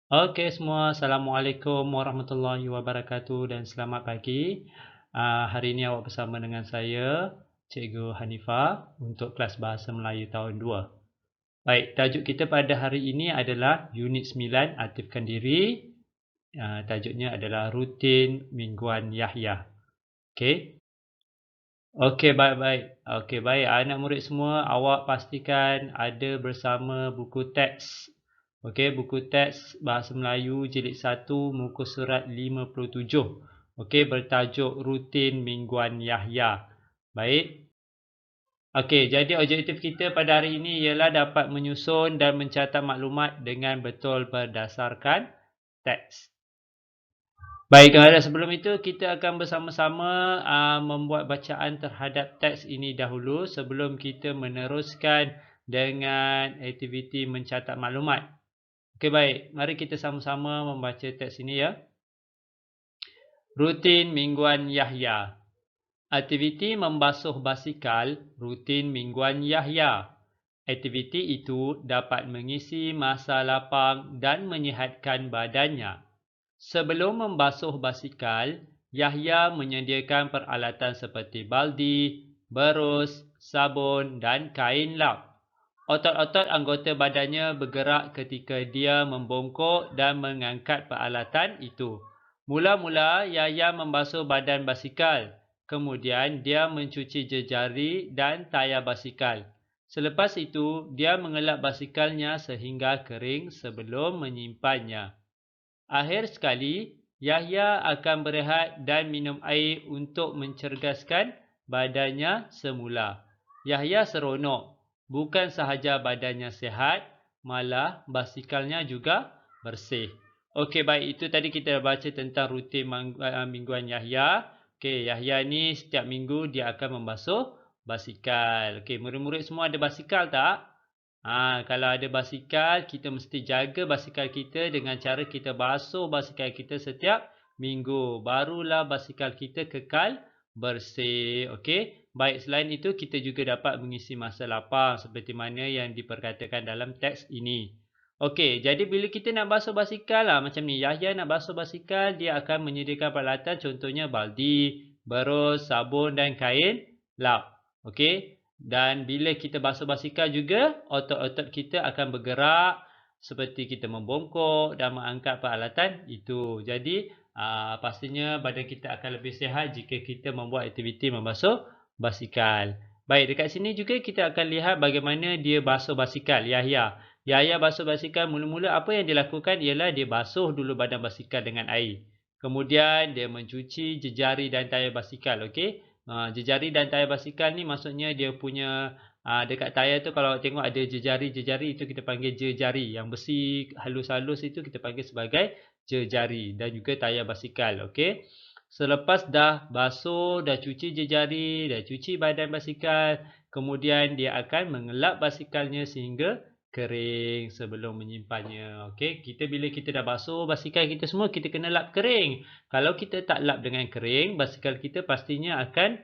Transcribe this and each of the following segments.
Oke semua, Assalamualaikum warahmatullahi wabarakatuh dan selamat pagi. Hari ini awak bersama dengan saya, Cikgu Hanifah untuk kelas Bahasa Melayu tahun 2. Baik, tajuk kita pada hari ini adalah Unit 9, Aktifkan Diri. Tajuknya adalah Rutin Mingguan Yahya. Okey? Okey, baik-baik. Okey, baik. Anak murid semua, awak pastikan ada bersama buku teks. Okey, buku teks Bahasa Melayu Jilid 1 muka surat 57. Okey, bertajuk Rutin Mingguan Yahya. Baik. Okey, jadi objektif kita pada hari ini ialah dapat menyusun dan mencatat maklumat dengan betul berdasarkan teks. Baik, sebelum itu kita akan bersama-sama membuat bacaan terhadap teks ini dahulu sebelum kita meneruskan dengan aktiviti mencatat maklumat. Okey, baik. Mari kita sama-sama membaca teks ini ya. Rutin Mingguan Yahya. Aktiviti membasuh basikal rutin mingguan Yahya. Aktiviti itu dapat mengisi masa lapang dan menyihatkan badannya. Sebelum membasuh basikal, Yahya menyediakan peralatan seperti baldi, berus, sabun dan kain lap. Otot-otot anggota badannya bergerak ketika dia membongkok dan mengangkat peralatan itu. Mula-mula, Yahya membasuh badan basikal. Kemudian, dia mencuci jejari dan tayar basikal. Selepas itu, dia mengelap basikalnya sehingga kering sebelum menyimpannya. Akhir sekali, Yahya akan berehat dan minum air untuk mencergaskan badannya semula. Yahya seronok. Bukan sahaja badannya sihat, malah basikalnya juga bersih. Okey, baik. Itu tadi kita baca tentang rutin mingguan Yahya. Okey, Yahya ni setiap minggu dia akan membasuh basikal. Okey, murid-murid semua ada basikal tak? Kalau ada basikal, kita mesti jaga basikal kita dengan cara kita basuh basikal kita setiap minggu. Barulah basikal kita kekal bersih. Okey. Baik, selain itu kita juga dapat mengisi masa lapang seperti mana yang diperkatakan dalam teks ini. Okey, jadi bila kita nak basuh basikal macam ni. Yahya nak basuh basikal, dia akan menyediakan peralatan contohnya baldi, berus, sabun dan kain lap. Okey. Dan bila kita basuh basikal juga, otot-otot kita akan bergerak seperti kita membongkok dan mengangkat peralatan itu. Jadi, pastinya badan kita akan lebih sihat jika kita membuat aktiviti membasuh basikal. Baik, dekat sini juga kita akan lihat bagaimana dia basuh basikal, Yahya. Yahya basuh basikal, mula-mula apa yang dilakukan ialah dia basuh dulu badan basikal dengan air. Kemudian dia mencuci jejari dan tayar basikal, okey? Jejari dan tayar basikal ni maksudnya dia punya dekat tayar tu kalau tengok ada jejari-jejari itu kita panggil jejari. Yang besi halus-halus itu kita panggil sebagai jejari dan juga tayar basikal. Okey. Selepas dah basuh, dah cuci jejari, dah cuci badan basikal, kemudian dia akan mengelap basikalnya sehingga kering sebelum menyimpannya. Okey, bila kita dah basuh basikal kita semua, kita kena lap kering. Kalau kita tak lap dengan kering, basikal kita pastinya akan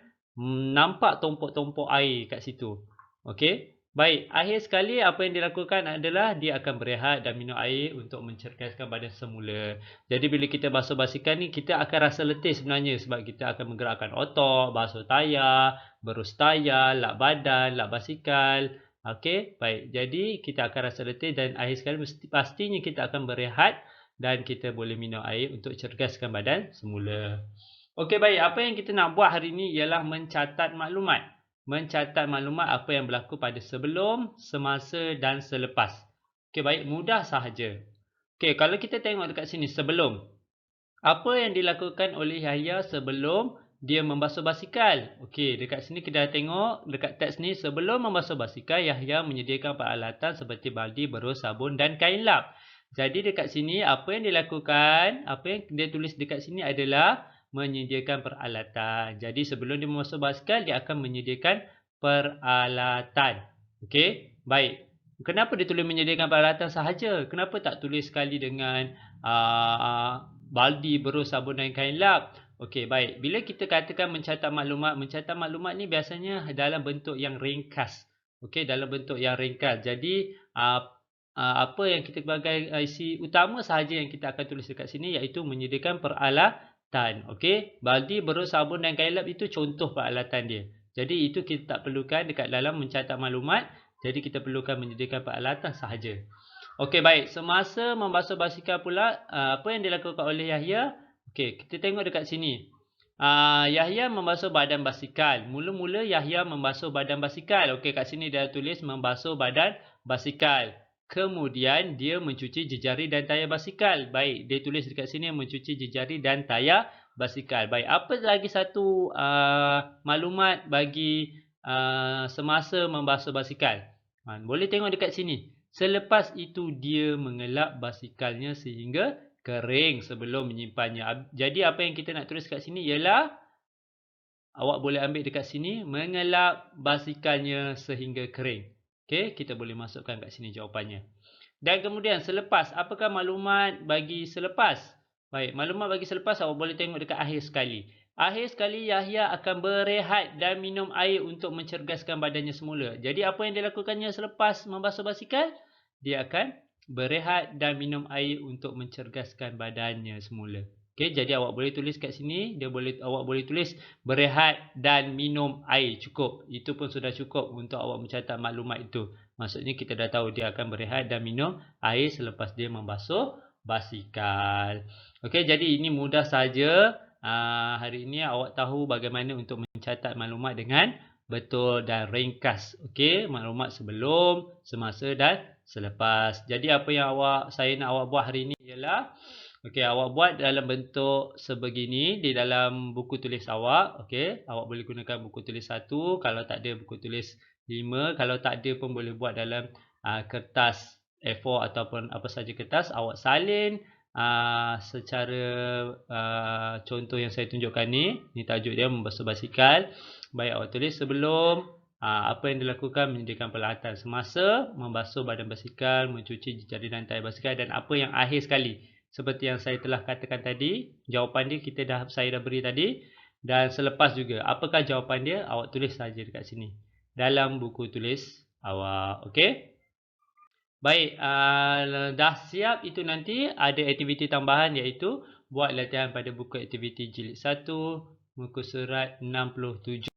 nampak tompok-tompok air kat situ. Okey. Baik, akhir sekali apa yang dilakukan adalah dia akan berehat dan minum air untuk mencerdaskan badan semula. Jadi bila kita basuh basikal ni, kita akan rasa letih sebenarnya sebab kita akan menggerakkan otot, basuh tayar, berus tayar, lap badan, lap basikal. Okey, baik. Jadi kita akan rasa letih dan akhir sekali pastinya kita akan berehat dan kita boleh minum air untuk cerdaskan badan semula. Okey, baik. Apa yang kita nak buat hari ini ialah mencatat maklumat. Mencatat maklumat apa yang berlaku pada sebelum, semasa dan selepas. Okey, baik. Mudah sahaja. Okey, kalau kita tengok dekat sini sebelum. Apa yang dilakukan oleh Yahya sebelum dia membasuh basikal? Okey, dekat sini kita dah tengok dekat teks ni sebelum membasuh basikal Yahya menyediakan peralatan seperti baldi, berus, sabun dan kain lap. Jadi dekat sini apa yang dilakukan, apa yang dia tulis dekat sini adalah menyediakan peralatan. Jadi sebelum dia membasuh basikal dia akan menyediakan peralatan. Okey, baik. Kenapa dia tulis menyediakan peralatan sahaja? Kenapa tak tulis sekali dengan baldi, berus, sabun dan kain lap? Okey, baik. Bila kita katakan mencatat maklumat ni biasanya dalam bentuk yang ringkas. Okey, dalam bentuk yang ringkas. Jadi, apa yang kita sebagai isi utama sahaja yang kita akan tulis dekat sini, iaitu menyediakan peralatan. Okey, baldi, berus, sabun dan kain lap itu contoh peralatan dia. Jadi itu kita tak perlukan dekat dalam mencatat maklumat. Jadi kita perlukan menyediakan peralatan sahaja. Okey, baik. Semasa membasuh basikal pula, apa yang dilakukan oleh Yahya? Okey, kita tengok dekat sini. Yahya membasuh badan basikal. Mula-mula Yahya membasuh badan basikal. Okey, kat sini dia tulis membasuh badan basikal. Kemudian dia mencuci jejari dan tayar basikal. Baik, dia tulis dekat sini mencuci jejari dan tayar basikal. Baik, apa lagi satu maklumat bagi semasa membasuh basikal? Boleh tengok dekat sini. Selepas itu dia mengelap basikalnya sehingga kering sebelum menyimpannya. Jadi apa yang kita nak tulis kat sini ialah, awak boleh ambil dekat sini, mengelap basikalnya sehingga kering. Okey, kita boleh masukkan kat sini jawapannya. Dan kemudian selepas, apakah maklumat bagi selepas? Baik, maklumat bagi selepas awak boleh tengok dekat akhir sekali. Akhir sekali Yahya akan berehat dan minum air untuk mencergaskan badannya semula. Jadi apa yang dilakukannya selepas membasuh basikal? Dia akan berehat dan minum air untuk mencergaskan badannya semula. Okey, jadi awak boleh tulis kat sini, awak boleh tulis berehat dan minum air, cukup. Itu pun sudah cukup untuk awak mencatat maklumat itu. Maksudnya kita dah tahu dia akan berehat dan minum air selepas dia membasuh basikal. Okey, jadi ini mudah saja. Hari ini awak tahu bagaimana untuk mencatat maklumat dengan betul dan ringkas. Okey, maklumat sebelum, semasa dan selepas. Jadi apa yang saya nak awak buat hari ini ialah, okey, awak buat dalam bentuk sebegini di dalam buku tulis awak. Okey, awak boleh gunakan buku tulis 1, kalau tak ada buku tulis 5, kalau tak ada pun boleh buat dalam kertas A4 ataupun apa saja kertas. Awak salin secara contoh yang saya tunjukkan ni tajuk dia membasuh basikal. Baik, awak tulis sebelum, apa yang dilakukan menyediakan peralatan semasa membasuh badan basikal, mencuci jejari dan tayar basikal, dan apa yang akhir sekali seperti yang saya telah katakan tadi. Jawapan dia saya dah beri tadi. Dan selepas juga, apakah jawapan dia? Awak tulis saja dekat sini dalam buku tulis awak. Okey? Baik, dah siap itu nanti ada aktiviti tambahan, iaitu buat latihan pada buku aktiviti jilid 1, muka surat 67.